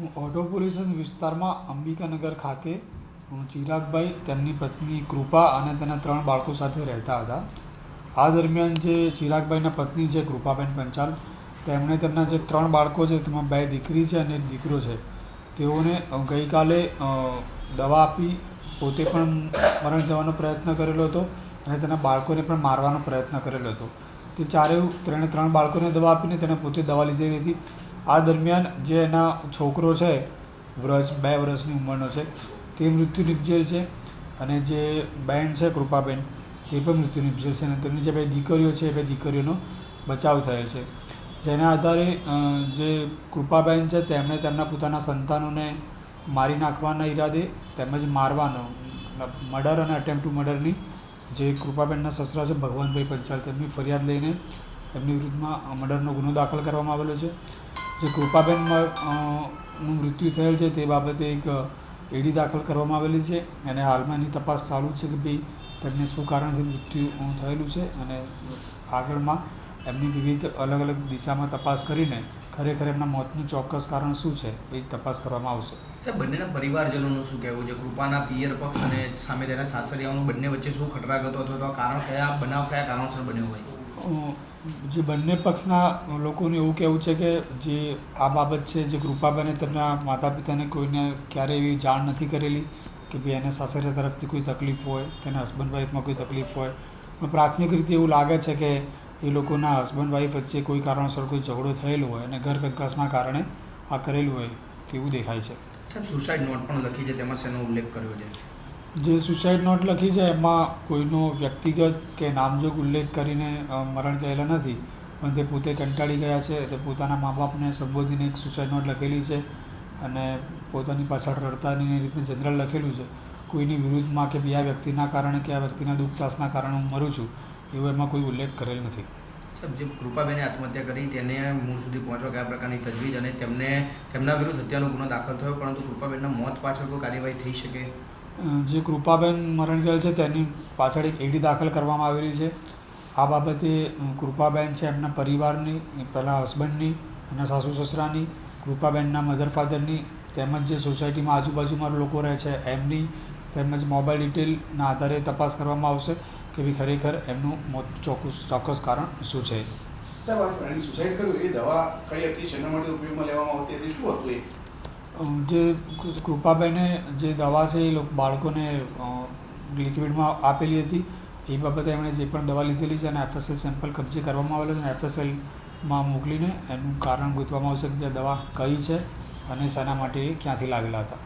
હું ઓઢવ પોલીસ વિસ્તારમાં અંબિકાનગર ખાતે ચિરાગભાઈ, તેમની પત્ની કૃપા અને તેના 3 બાળકો સાથે રહેતા હતા. આ દરમિયાન જે ચિરાગભાઈના પત્ની છે કૃપાબેન પંચાલ, તેમણે તેમના જે 3 બાળકો છે તેમાં 2 દીકરી છે અને 1 દીકરો છે, તેઓને ગઈકાલે દવા આપી પોતે પણ મરણ જવાનો પ્રયત્ન કરેલો હતો અને તેના બાળકોને પણ મારવાનો પ્રયત્ન કરેલો હતો. તે ત્રણે 3 બાળકોને દવા આપીને તેણે પોતે દવા લીધેલી હતી. આ દરમિયાન જે એના છોકરો છે વ્રજ, 2 વર્ષની ઉંમરનો છે, તે મૃત્યુ નિપજેલ છે અને જે બહેન છે કૃપાબેન, તે પણ મૃત્યુ નિપજેલ છે અને તેમની જે 2 દીકરીઓ છે એ 2 દીકરીઓનો બચાવ થયેલ છે. જેના આધારે જે કૃપાબેન છે તેમણે તેમના પોતાના સંતાનોને મારી નાખવાના ઈરાદે તેમજ મારવાનો મર્ડર અને અટેમ્પ્ટ ટુ મર્ડરની જે કૃપાબેનના સસરા છે ભગવાનભાઈ પંચાલ, તેમની ફરિયાદ લઈને એમની વિરુદ્ધમાં મર્ડરનો ગુનો દાખલ કરવામાં આવેલો છે. જે કૃપાબેન નું મૃત્યુ થયેલ છે તે બાબતે એક એડી દાખલ કરવામાં આવેલી છે અને હાલમાં એની તપાસ ચાલુ છે કે ભાઈ તેમને શું કારણથી મૃત્યુ થયેલું છે અને આગળમાં એમની વિવિધ અલગ અલગ દિશામાં તપાસ કરીને ખરેખર એમના મોતનું ચોક્કસ કારણ શું છે એ તપાસ કરવામાં આવશે. સર, બંનેના પરિવારજનોનું શું કહેવું છે? કૃપાના પિયર પક્ષ અને સામે તેના સાસરિયાઓનું બંને વચ્ચે શું ખટરાગ હતો અથવા તો કારણ કયા કારણોસર બન્યો હોય? જે બંને પક્ષના લોકોનું એવું કહેવું છે કે જે આ બાબત છે, જે કૃપાબેને તેમના માતા પિતાને કોઈને ક્યારેય એવી જાણ નથી કરેલી કે ભાઈ એને સાસરિયા તરફથી કોઈ તકલીફ હોય, તેના હસબન્ડ વાઈફમાં કોઈ તકલીફ હોય. પણ પ્રાથમિક રીતે એવું લાગે છે કે એ લોકોના હસબન્ડ વાઈફ વચ્ચે કોઈ કારણસર કોઈ ઝઘડો થયેલો હોય અને ઘર કંકાસના કારણે આ કરેલું હોય તેવું દેખાય છે. સર, સુસાઇડ નોટ પણ લખી છે, તેમાં શેનો ઉલ્લેખ કર્યો છે? જે સુસાઇડ નોટ લખી છે એમાં કોઈનો વ્યક્તિગત કે નામજોગ ઉલ્લેખ કરીને મરણ થયેલા નથી, પણ તે પોતે કંટાળી ગયા છે, તે પોતાના મા બાપને સંબોધીને એક સુસાઇડ નોટ લખેલી છે અને પોતાની પાછળ રડતાની રીતે જનરલ લખેલું છે. કોઈની વિરુદ્ધમાં કે બીજા વ્યક્તિના કારણે કે આ વ્યક્તિના દુઃખ ત્રાસના કારણે હું મરું છું એવો એમાં કોઈ ઉલ્લેખ કરેલ નથી. સર, જે કૃપાબેને આત્મહત્યા કરી તેને મૂળ સુધી પહોંચવા કયા પ્રકારની તજવીજ અને તેમના વિરુદ્ધ હત્યાનો ગુનો દાખલ થયો, પરંતુ કૃપાબેનના મોત પાછળ કોઈ કાર્યવાહી થઈ શકે? જે કૃપાબેન મરણ ગયેલ છે તેની પાછળ એક એડી દાખલ કરવામાં આવેલી છે. આ બાબતે કૃપાબેન છે એમના પરિવારની, પહેલાં હસબન્ડની, એના સાસુ સસરાની, કૃપાબેનના મધર ફાધરની, તેમજ જે સોસાયટીમાં આજુબાજુમાં લોકો રહે છે એમની, તેમજ મોબાઈલ ડિટેલના આધારે તપાસ કરવામાં આવશે કે ભાઈ ખરેખર એમનું મોત ચોક્કસ કારણ શું છે. સાહેબ, એની સુસાઇડ કર્યું એ દવા કઈ હતી, શેના માટે ઉપયોગમાં લેવામાં આવતી હતી, શું હતું એ? જે કૃપાબેને જે દવા છે એ બાળકોને લિક્વિડમાં આપેલી હતી એ બાબતે એમણે જે પણ દવા લીધેલી છે અને FSL સેમ્પલ કબજે કરવામાં આવેલો છે અને FSLમાં મોકલીને એનું કારણ ગોતવામાં આવશે કે દવા કઈ છે અને શેના માટે એ ક્યાંથી લાવેલા હતા.